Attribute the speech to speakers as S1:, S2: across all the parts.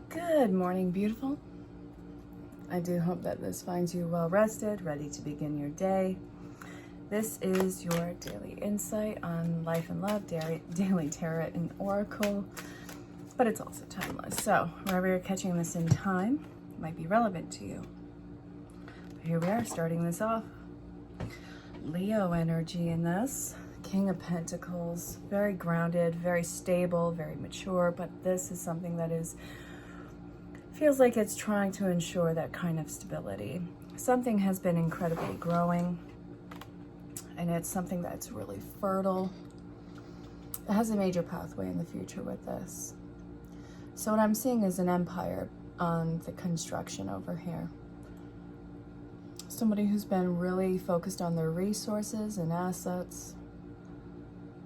S1: Good morning, beautiful. I do hope that this finds you well rested, ready to begin your day. This is your daily insight on life and love, daily tarot and oracle, but it's also timeless. So wherever you're catching this in time, it might be relevant to you. But here we are, starting this off. Leo energy in this. King of Pentacles, very grounded, very stable, very mature, but this is something that feels like it's trying to ensure that kind of stability. Something has been incredibly growing, and it's something that's really fertile. It has a major pathway in the future with this. So what I'm seeing is an empire on the construction over here. Somebody who's been really focused on their resources and assets.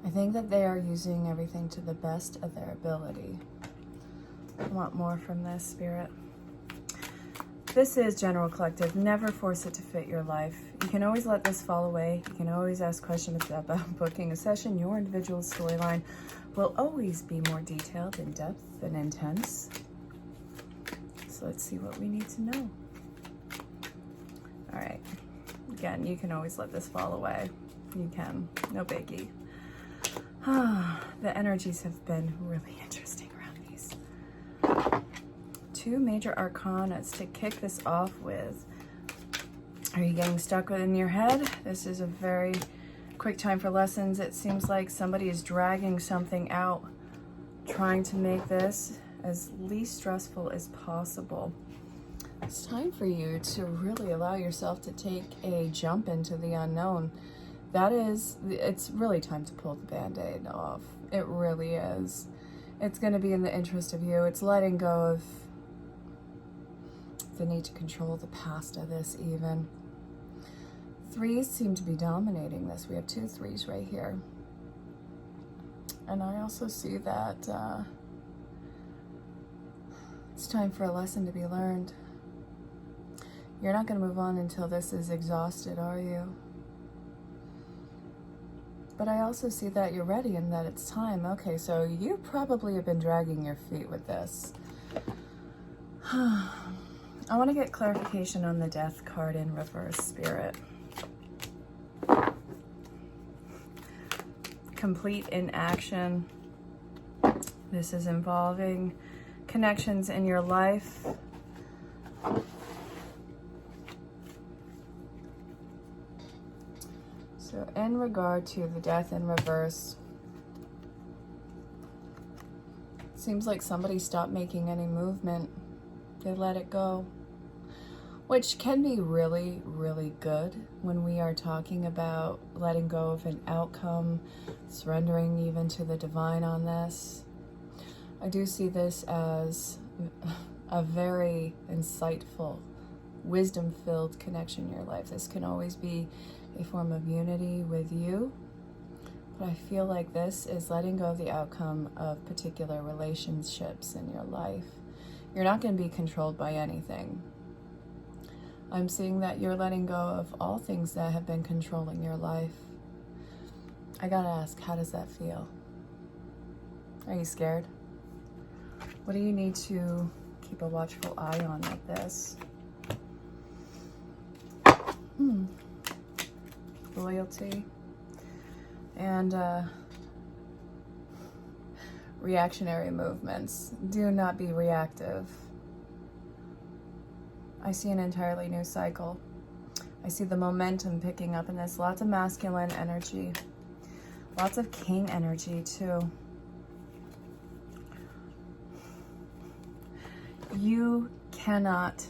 S1: I think that they are using everything to the best of their ability. I want more from this, Spirit. This is general collective. Never force it to fit your life. You can always let this fall away. You can always ask questions about booking a session. Your individual storyline will always be more detailed, in depth, and intense. So let's see what we need to know. All right. Again, you can always let this fall away. You can. No biggie. The energies have been really interesting around these. Two major arcanas to kick this off with. Are you getting stuck in your head? This is a very quick time for lessons. It seems like somebody is dragging something out, trying to make this as least stressful as possible. It's time for you to really allow yourself to take a jump into the unknown. It's really time to pull the Band-Aid off. It really is. It's going to be in the interest of you. It's letting go of the need to control the past of this even. Threes seem to be dominating this. We have 2 threes right here. And I also see that it's time for a lesson to be learned. You're not going to move on until this is exhausted, are you? But I also see that you're ready and that it's time. Okay, so you probably have been dragging your feet with this. I want to get clarification on the Death card in reverse, Spirit. Complete inaction. This is involving connections in your life. So in regard to the Death in reverse, it seems like somebody stopped making any movement. They let it go, which can be really, really good when we are talking about letting go of an outcome, surrendering even to the divine on this. I do see this as a very insightful, wisdom-filled connection in your life. This can always be a form of unity with you, but I feel like this is letting go of the outcome of particular relationships in your life. You're not going to be controlled by anything. I'm seeing that you're letting go of all things that have been controlling your life. I gotta ask, how does that feel? Are you scared? What do you need to keep a watchful eye on with this? Loyalty and reactionary movements. Do not be reactive. I see an entirely new cycle. I see the momentum picking up in this. Lots of masculine energy. Lots of king energy too. You cannot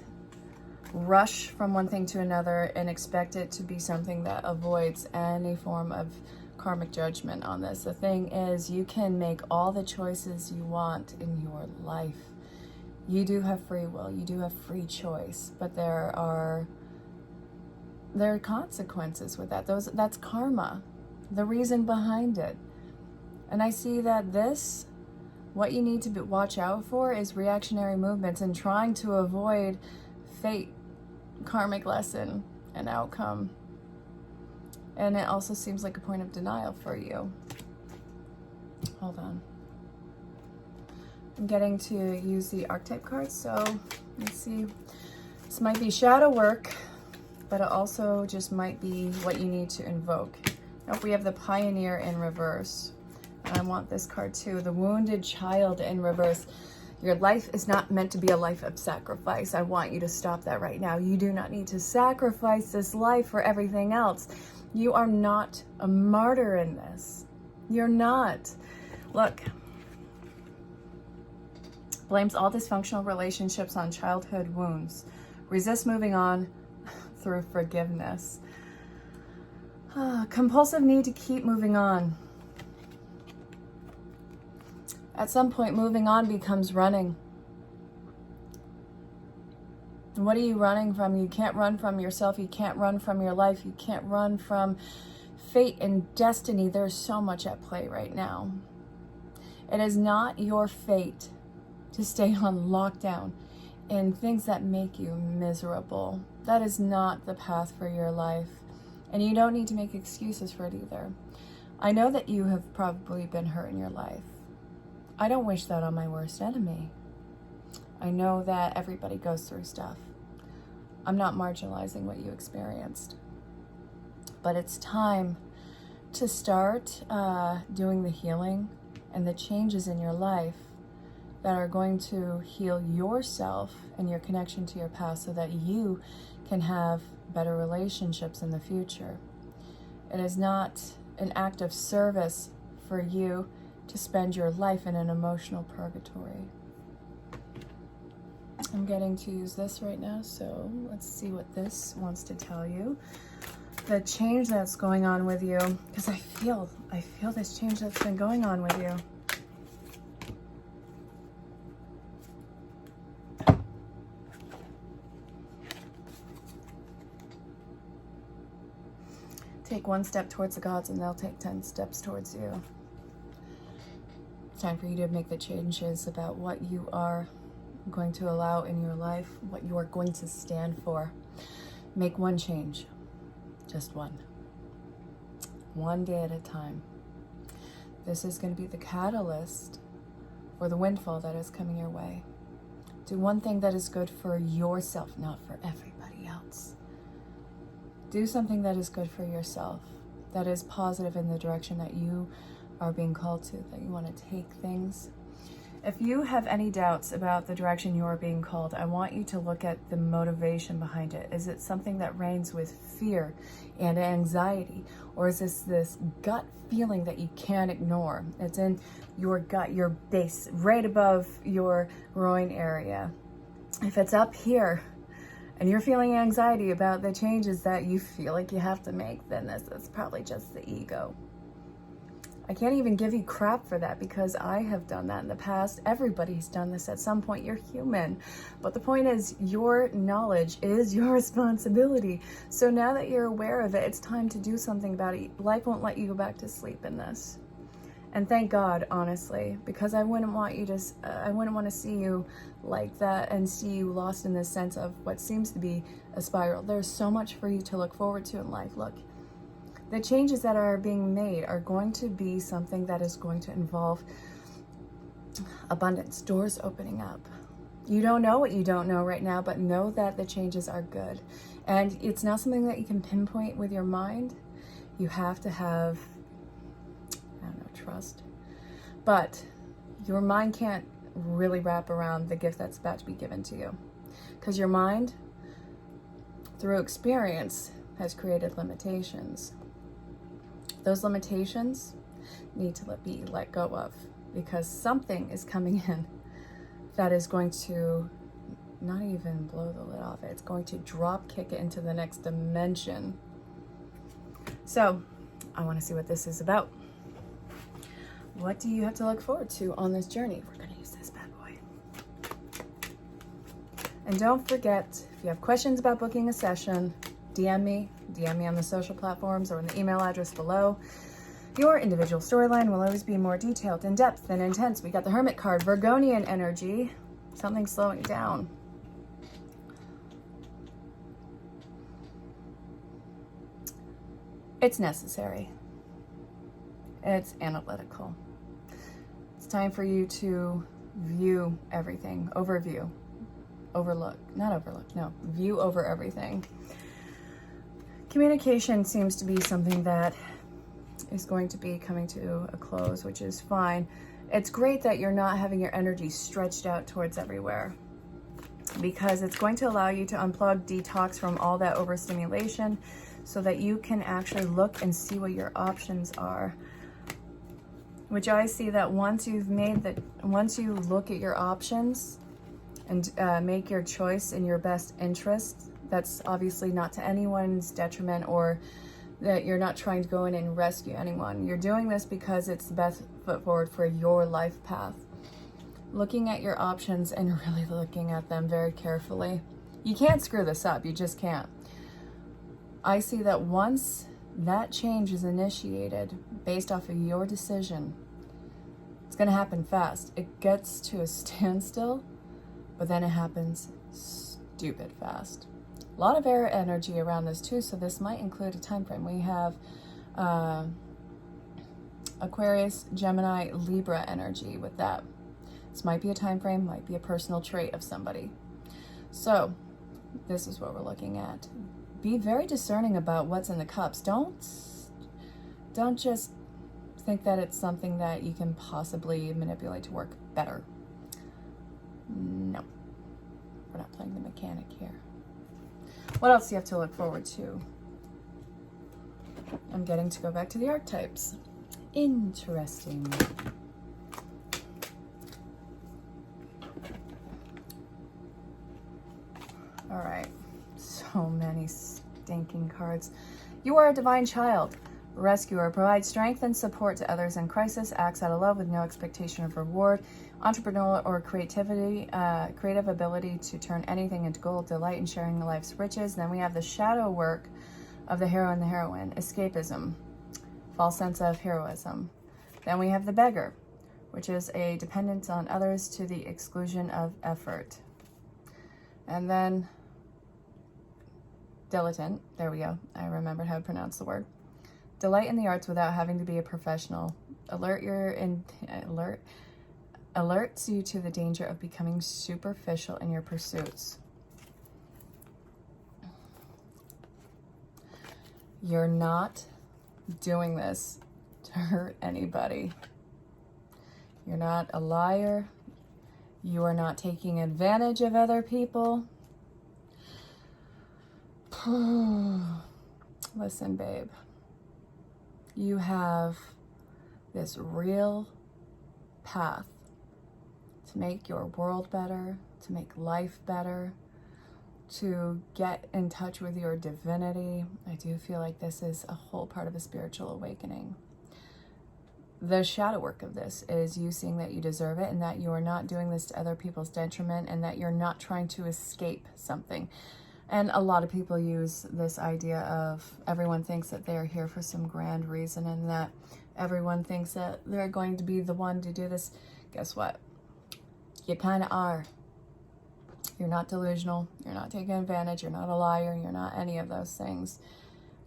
S1: rush from one thing to another and expect it to be something that avoids any form of karmic judgment on this. The thing is, you can make all the choices you want in your life. You do have free will, you do have free choice, but there are consequences with that. That's karma, the reason behind it. And I see that what you need to watch out for is reactionary movements and trying to avoid fate, karmic lesson, and outcome. And it also seems like a point of denial for you. Hold on. I'm getting to use the archetype cards, so let's see. This might be shadow work, but it also just might be what you need to invoke. Nope, we have the Pioneer in reverse. And I want this card too, the Wounded Child in reverse. Your life is not meant to be a life of sacrifice. I want you to stop that right now. You do not need to sacrifice this life for everything else. You are not a martyr in this. You're not. Look. Blames all dysfunctional relationships on childhood wounds. Resist moving on through forgiveness. Compulsive need to keep moving on. At some point, moving on becomes running. What are you running from? You can't run from yourself. You can't run from your life. You can't run from fate and destiny. There's so much at play right now. It is not your fate to stay on lockdown in things that make you miserable. That is not the path for your life. And you don't need to make excuses for it either. I know that you have probably been hurt in your life. I don't wish that on my worst enemy. I know that everybody goes through stuff. I'm not marginalizing what you experienced. But it's time to start doing the healing and the changes in your life that are going to heal yourself and your connection to your past so that you can have better relationships in the future. It is not an act of service for you to spend your life in an emotional purgatory. I'm getting to use this right now, so let's see what this wants to tell you. The change that's going on with you, because I feel this change that's been going on with you. Take one step towards the gods and they'll take 10 steps towards you. It's time for you to make the changes about what you are going to allow in your life, what you are going to stand for. Make one change, just one. One day at a time. This is going to be the catalyst for the windfall that is coming your way. Do one thing that is good for yourself, not for everybody else. Do something that is good for yourself, that is positive in the direction that you are being called to, that you want to take things. If you have any doubts about the direction you are being called, I want you to look at the motivation behind it. Is it something that reigns with fear and anxiety? Or is this gut feeling that you can't ignore? It's in your gut, your base, right above your groin area. If it's up here, and you're feeling anxiety about the changes that you feel like you have to make, then this is probably just the ego. I can't even give you crap for that because I have done that in the past. Everybody's done this at some point. You're human. But the point is, your knowledge is your responsibility. So now that you're aware of it, it's time to do something about it. Life won't let you go back to sleep in this. And thank God, honestly, because I wouldn't want to see you like that and see you lost in this sense of what seems to be a spiral. There's so much for you to look forward to in life. Look, the changes that are being made are going to be something that is going to involve abundance, doors opening up. You don't know what you don't know right now, but know that the changes are good. And it's not something that you can pinpoint with your mind. You have to have, trust. But your mind can't really wrap around the gift that's about to be given to you. Because your mind, through experience, has created limitations. Those limitations need to be let go of. Because something is coming in that is going to not even blow the lid off it. It's going to drop kick it into the next dimension. So, I want to see what this is about. What do you have to look forward to on this journey? We're going to use this bad boy. And don't forget, if you have questions about booking a session, DM me on the social platforms or in the email address below. Your individual storyline will always be more detailed, in depth, and intense. We got the Hermit card, Virgonian energy, something slowing down. It's necessary. It's analytical. It's time for you to view everything, overview, overlook, not overlook, no, view over everything. Communication seems to be something that is going to be coming to a close, which is fine. It's great that you're not having your energy stretched out towards everywhere, because it's going to allow you to unplug, detox from all that overstimulation so that you can actually look and see what your options are. Which I see that once you look at your options and make your choice in your best interest, that's obviously not to anyone's detriment, or that you're not trying to go in and rescue anyone. You're doing this because it's the best foot forward for your life path. Looking at your options and really looking at them very carefully. You can't screw this up, you just can't. I see that once that change is initiated based off of your decision, it's going to happen fast. It gets to a standstill, but then it happens stupid fast. A lot of air energy around this too, so this might include a time frame. We have Aquarius, Gemini, Libra energy with that. This might be a time frame, might be a personal trait of somebody. So this is what we're looking at. Be very discerning about what's in the cups. Don't just think that it's something that you can possibly manipulate to work better. No, we're not playing the mechanic here. What else do you have to look forward to? I'm getting to go back to the archetypes. Interesting. All right, so many stinking cards. You are a divine child, rescuer, provides strength and support to others in crisis, acts out of love with no expectation of reward, entrepreneur or creative ability to turn anything into gold, delight in sharing life's riches. Then we have the shadow work of the hero and the heroine, escapism, false sense of heroism. Then we have the beggar, which is a dependence on others to the exclusion of effort. And then dilettante, there we go, I remembered how to pronounce the word. Delight in the arts without having to be a professional. Alerts you to the danger of becoming superficial in your pursuits. You're not doing this to hurt anybody. You're not a liar. You are not taking advantage of other people. Listen, babe. You have this real path to make your world better, to make life better, to get in touch with your divinity. I do feel like this is a whole part of a spiritual awakening. The shadow work of this is you seeing that you deserve it and that you are not doing this to other people's detriment and that you're not trying to escape something. And a lot of people use this idea of everyone thinks that they're here for some grand reason and that everyone thinks that they're going to be the one to do this. Guess what? You kind of are. You're not delusional. You're not taking advantage. You're not a liar. You're not any of those things.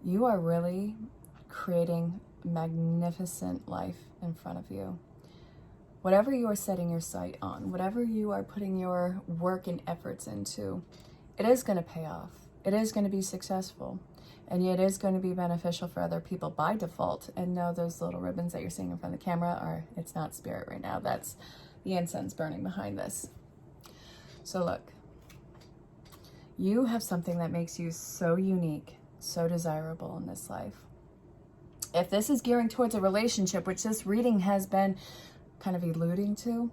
S1: You are really creating magnificent life in front of you. Whatever you are setting your sight on, whatever you are putting your work and efforts into, it is going to pay off. It is going to be successful. And yet it is going to be beneficial for other people by default. And no, those little ribbons that you're seeing in front of the camera it's not spirit right now. That's the incense burning behind this. So look, you have something that makes you so unique, so desirable in this life. If this is gearing towards a relationship, which this reading has been kind of alluding to,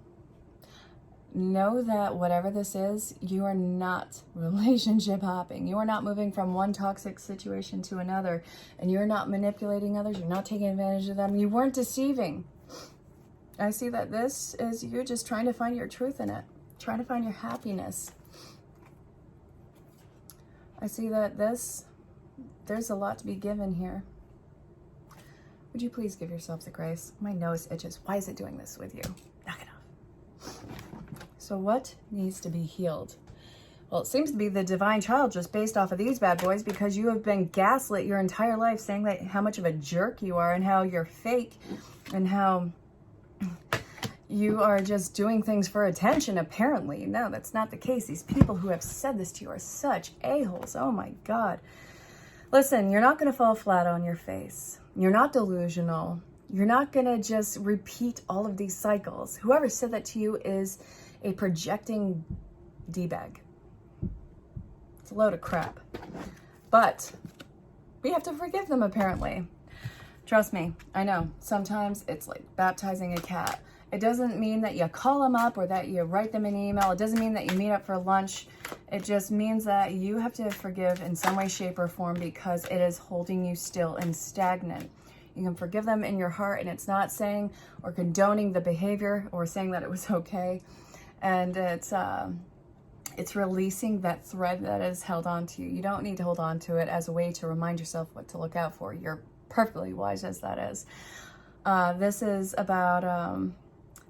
S1: know that whatever this is, you are not relationship hopping. You are not moving from one toxic situation to another, and you're not manipulating others. You're not taking advantage of them. You weren't deceiving. I see that this is you just trying to find your truth in it, trying to find your happiness. I see that there's a lot to be given here. Would you please give yourself the grace? My nose itches. Why is it doing this with you? Knock it off. So what needs to be healed? Well, it seems to be the divine child just based off of these bad boys, because you have been gaslit your entire life saying that how much of a jerk you are and how you're fake and how you are just doing things for attention, apparently. No, that's not the case. These people who have said this to you are such a-holes. Oh my God. Listen, you're not going to fall flat on your face. You're not delusional. You're not going to just repeat all of these cycles. Whoever said that to you is a projecting D-bag. It's a load of crap. But we have to forgive them, apparently. Trust me, I know. Sometimes it's like baptizing a cat. It doesn't mean that you call them up or that you write them an email. It doesn't mean that you meet up for lunch. It just means that you have to forgive in some way, shape, or form because it is holding you still and stagnant. You can forgive them in your heart, and it's not saying or condoning the behavior or saying that it was okay. And it's releasing that thread that is held on to you. You don't need to hold on to it as a way to remind yourself what to look out for. You're perfectly wise as that is. This is about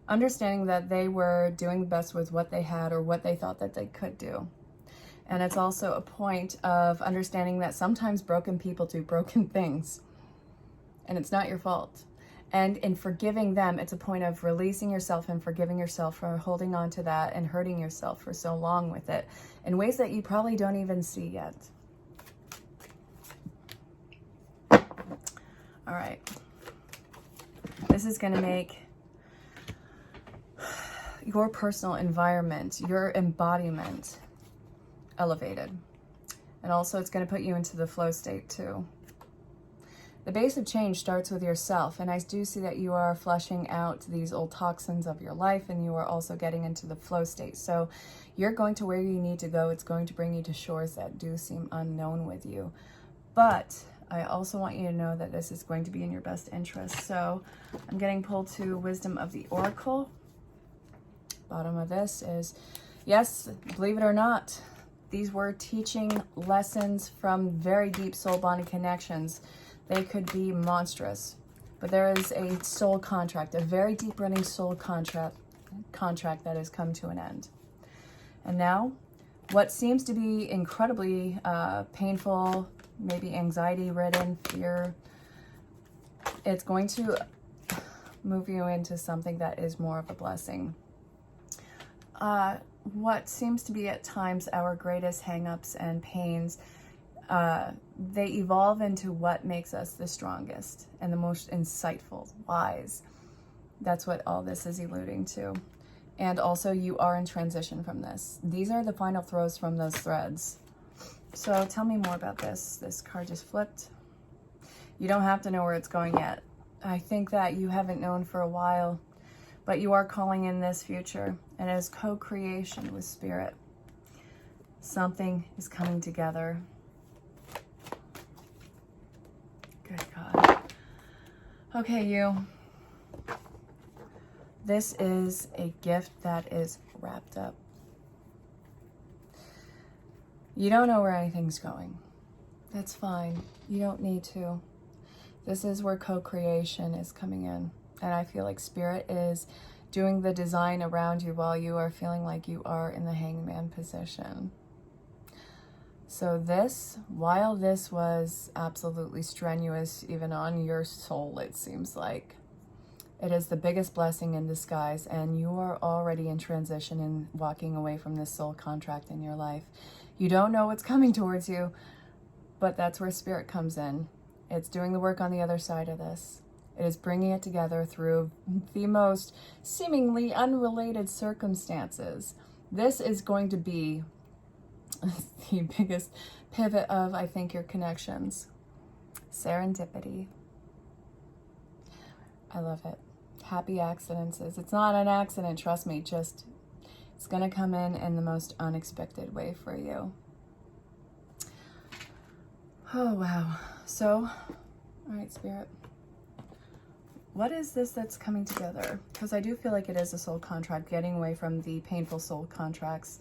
S1: understanding that they were doing the best with what they had or what they thought that they could do. And it's also a point of understanding that sometimes broken people do broken things. And it's not your fault. And in forgiving them, it's a point of releasing yourself and forgiving yourself for holding on to that and hurting yourself for so long with it in ways that you probably don't even see yet. All right. This is going to make your personal environment, your embodiment, elevated. And also it's going to put you into the flow state too. The base of change starts with yourself, and I do see that you are flushing out these old toxins of your life, and you are also getting into the flow state. So you're going to where you need to go. It's going to bring you to shores that do seem unknown with you. But I also want you to know that this is going to be in your best interest. So I'm getting pulled to Wisdom of the Oracle. Bottom of this is, yes, believe it or not, these were teaching lessons from very deep soul bonding connections. They could be monstrous, but there is a soul contract, a very deep running soul contract that has come to an end. And now, what seems to be incredibly painful, maybe anxiety ridden, fear, it's going to move you into something that is more of a blessing. What seems to be at times our greatest hangups and pains, they evolve into what makes us the strongest and the most insightful, wise. That's what all this is alluding to. And also you are in transition from this. These are the final throws from those threads. So tell me more about this. This card just flipped. You don't have to know where it's going yet. I think that you haven't known for a while, but you are calling in this future, and it is co-creation with spirit. Something is coming together. Good God. Okay, you. This is a gift that is wrapped up. You don't know where anything's going. That's fine. You don't need to. This is where co-creation is coming in. And I feel like spirit is doing the design around you while you are feeling like you are in the hangman position. So this, while this was absolutely strenuous, even on your soul, it seems like, it is the biggest blessing in disguise, and you are already in transition and walking away from this soul contract in your life. You don't know what's coming towards you, but that's where spirit comes in. It's doing the work on the other side of this. It is bringing it together through the most seemingly unrelated circumstances. This is going to be the biggest pivot of, I think, your connections. Serendipity. I love it. Happy accidents. It's not an accident, trust me. Just, it's going to come in the most unexpected way for you. Oh, wow. So, all right, Spirit. What is this that's coming together? Because I do feel like it is a soul contract, getting away from the painful soul contracts.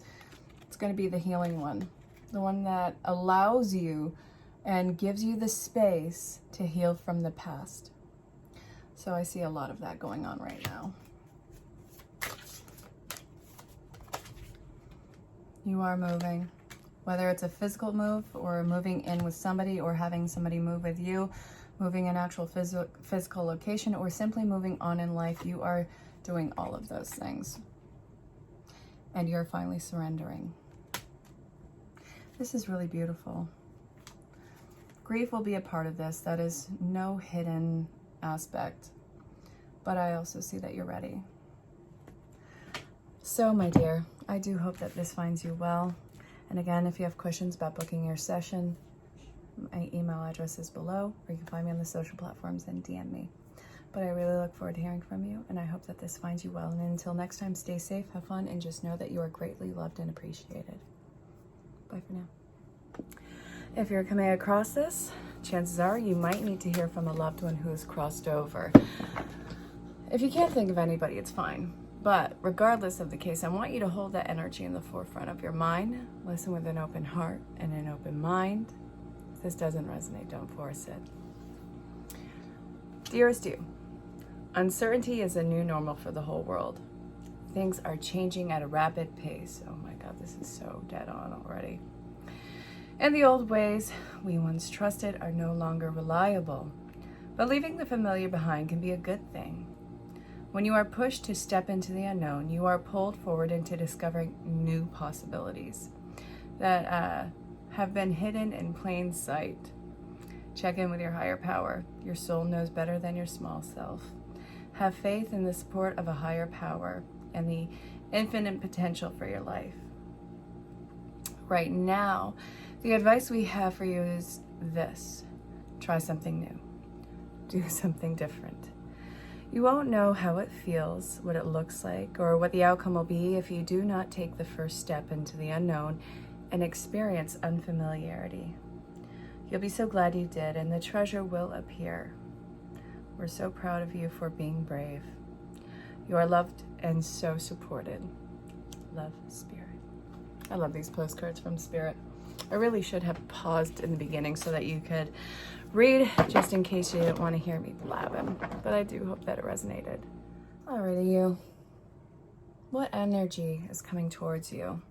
S1: It's going to be the healing one. The one that allows you and gives you the space to heal from the past. So I see a lot of that going on right now. You are moving. Whether it's a physical move or moving in with somebody or having somebody move with you, moving an actual physical location, or simply moving on in life, you are doing all of those things. And you're finally surrendering. This is really beautiful. Grief will be a part of this. That is no hidden aspect. But I also see that you're ready. So, my dear, I do hope that this finds you well. And again, if you have questions about booking your session, my email address is below, or you can find me on the social platforms and DM me. But I really look forward to hearing from you, and I hope that this finds you well. And until next time, stay safe, have fun, and just know that you are greatly loved and appreciated. Bye for now. If you're coming across this, chances are you might need to hear from a loved one who has crossed over. If you can't think of anybody, it's fine. But regardless of the case, I want you to hold that energy in the forefront of your mind. Listen with an open heart and an open mind. If this doesn't resonate, don't force it. Dearest you, uncertainty is a new normal for the whole world. Things are changing at a rapid pace. Oh my God, this is so dead on already. And the old ways we once trusted are no longer reliable. But leaving the familiar behind can be a good thing. When you are pushed to step into the unknown, you are pulled forward into discovering new possibilities that have been hidden in plain sight. Check in with your higher power. Your soul knows better than your small self. Have faith in the support of a higher power and the infinite potential for your life. Right now, the advice we have for you is this: try something new. Do something different. You won't know how it feels, what it looks like, or what the outcome will be if you do not take the first step into the unknown and experience unfamiliarity. You'll be so glad you did, and the treasure will appear. We're so proud of you for being brave. You are loved and so supported. Love, Spirit. I love these postcards from Spirit. I really should have paused in the beginning so that you could read, just in case you didn't want to hear me blabbing. But I do hope that it resonated. Alrighty, you. What energy is coming towards you?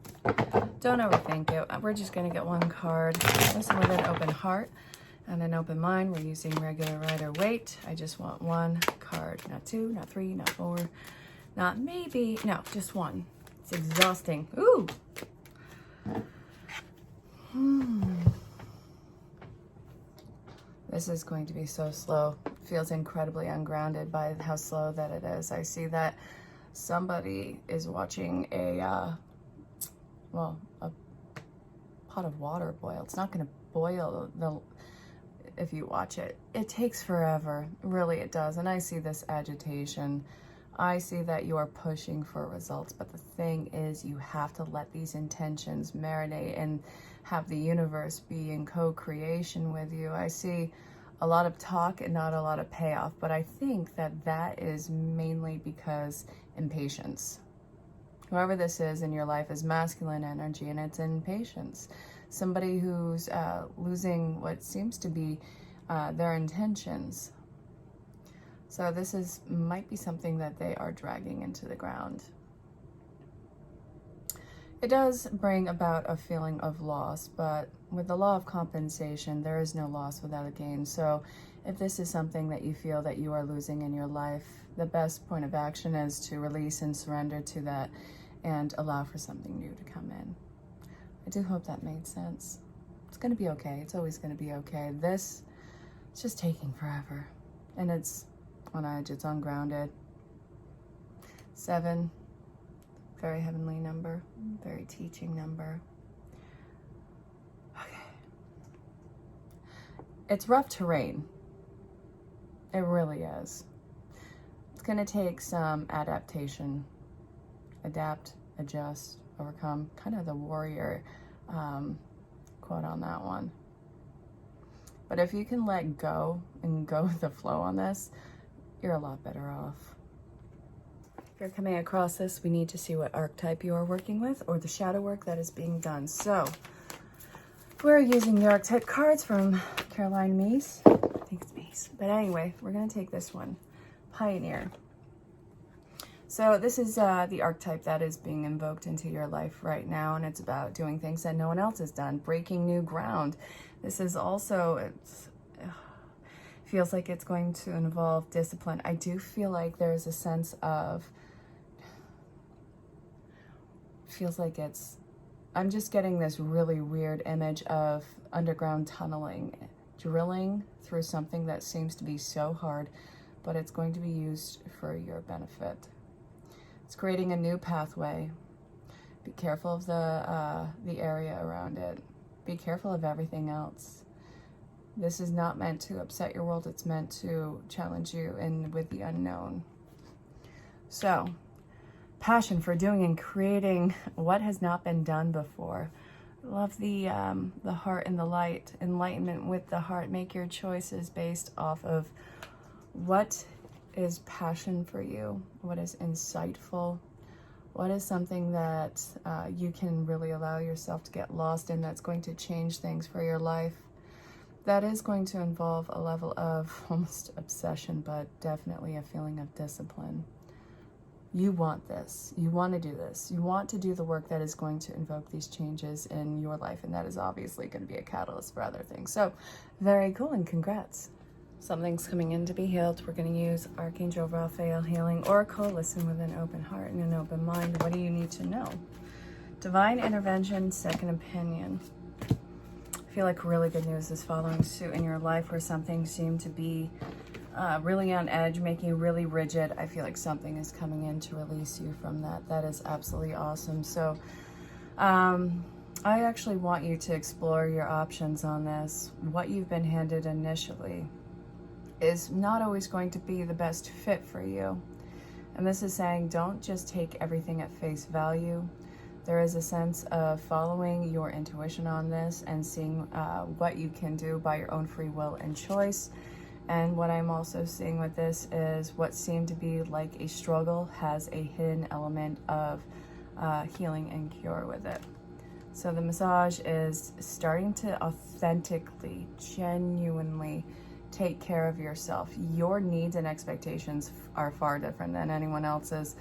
S1: Don't overthink it. We're just going to get one card. Listen with an open heart and an open mind. We're using regular Rider-Waite. I just want one card. Not two, not three, not four, not maybe. No, just one. It's exhausting. Ooh. This is going to be so slow. Feels incredibly ungrounded by how slow that it is. I see that somebody is watching a pot of water boil. It's not going to boil if you watch it. It takes forever. Really, it does. And I see this agitation. I see that you are pushing for results. But the thing is, you have to let these intentions marinate and have the universe be in co-creation with you. I see a lot of talk and not a lot of payoff, but I think that that is mainly because impatience. Whoever this is in your life is masculine energy, and it's impatience. Somebody who's losing what seems to be their intentions. So this might be something that they are dragging into the ground. It does bring about a feeling of loss, but with the law of compensation, there is no loss without a gain. So if this is something that you feel that you are losing in your life, the best point of action is to release and surrender to that and allow for something new to come in. I do hope that made sense. It's going to be okay. It's always going to be okay. It's just taking forever. And it's on edge. It's ungrounded. 7. Very heavenly number, very teaching number. Okay. It's rough terrain. It really is. It's going to take some adaptation. Adapt, adjust, overcome. Kind of the warrior quote on that one. But if you can let go and go with the flow on this, you're a lot better off. If you're coming across this, we need to see what archetype you are working with or the shadow work that is being done. So we're using the archetype cards from Caroline Meese. I think it's Meese. But anyway, we're going to take this one, Pioneer. So this is the archetype that is being invoked into your life right now, and it's about doing things that no one else has done, breaking new ground. This is also, feels like it's going to involve discipline. I do feel like there's a sense of feels like I'm just getting this really weird image of underground tunneling, drilling through something that seems to be so hard, but it's going to be used for your benefit. It's creating a new pathway. Be careful of the area around it. Be careful of everything else. This is not meant to upset your world. It's meant to challenge you with the unknown. So, passion for doing and creating what has not been done before. Love the heart and the light. Enlightenment with the heart. Make your choices based off of what is passion for you, what is insightful, what is something that you can really allow yourself to get lost in that's going to change things for your life. That is going to involve a level of almost obsession, but definitely a feeling of discipline. You want this. You want to do this. You want to do the work that is going to invoke these changes in your life, and that is obviously going to be a catalyst for other things. So, very cool, and congrats. Something's coming in to be healed. We're going to use Archangel Raphael Healing Oracle. Listen with an open heart and an open mind. What do you need to know? Divine intervention, second opinion. I feel like really good news is following suit in your life where something seemed to be really on edge, making you really rigid. I feel like something is coming in to release you from that. That is absolutely awesome. So I actually want you to explore your options on this. What you've been handed initially is not always going to be the best fit for you. And this is saying don't just take everything at face value. There is a sense of following your intuition on this and seeing what you can do by your own free will and choice. And what I'm also seeing with this is what seemed to be like a struggle has a hidden element of healing and cure with it. So the massage is starting to authentically, genuinely take care of yourself. Your needs and expectations are far different than anyone else's.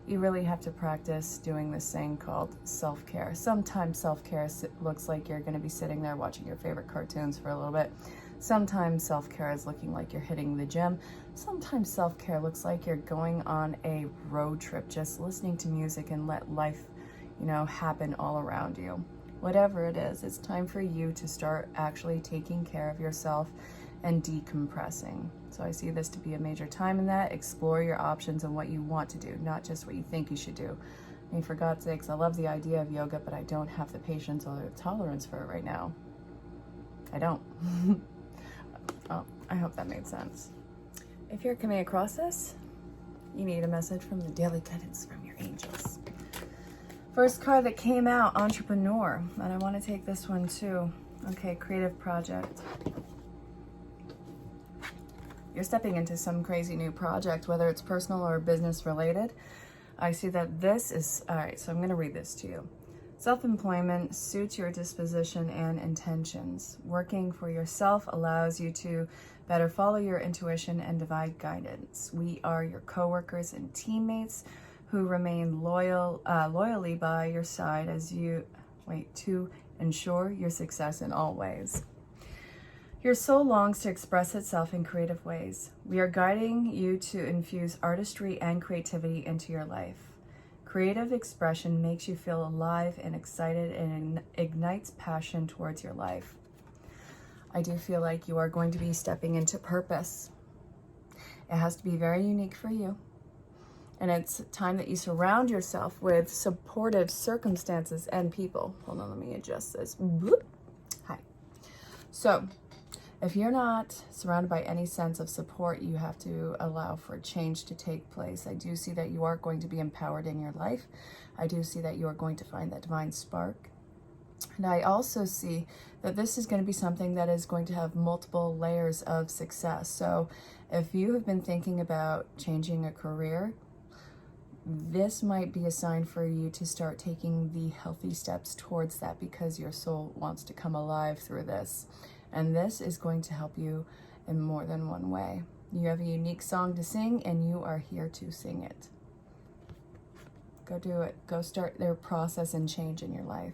S1: You really have to practice doing this thing called self-care. Sometimes self-care looks like you're going to be sitting there watching your favorite cartoons for a little bit. Sometimes self-care is looking like you're hitting the gym. Sometimes self-care looks like you're going on a road trip, just listening to music and let life, happen all around you. Whatever it is, it's time for you to start actually taking care of yourself and decompressing. So I see this to be a major time in that. Explore your options and what you want to do, not just what you think you should do. I mean, for God's sakes, I love the idea of yoga, but I don't have the patience or the tolerance for it right now. I don't. Well, I hope that made sense. If you're coming across this, you need a message from the daily guidance from your angels. First card that came out, Entrepreneur. And I want to take this one too. Okay, creative project. You're stepping into some crazy new project, whether it's personal or business related. I see that this is, all right, so I'm going to read this to you. Self-employment suits your disposition and intentions. Working for yourself allows you to better follow your intuition and divine guidance. We are your coworkers and teammates who remain loyally by your side to ensure your success in all ways. Your soul longs to express itself in creative ways. We are guiding you to infuse artistry and creativity into your life. Creative expression makes you feel alive and excited and ignites passion towards your life. I do feel like you are going to be stepping into purpose. It has to be very unique for you. And it's time that you surround yourself with supportive circumstances and people. Hold on, let me adjust this. Whoop. Hi. So, if you're not surrounded by any sense of support, you have to allow for change to take place. I do see that you are going to be empowered in your life. I do see that you are going to find that divine spark. And I also see that this is going to be something that is going to have multiple layers of success. So if you have been thinking about changing a career, this might be a sign for you to start taking the healthy steps towards that, because your soul wants to come alive through this. And this is going to help you in more than one way. You have a unique song to sing, and you are here to sing it. Go do it. Go start their process and change in your life.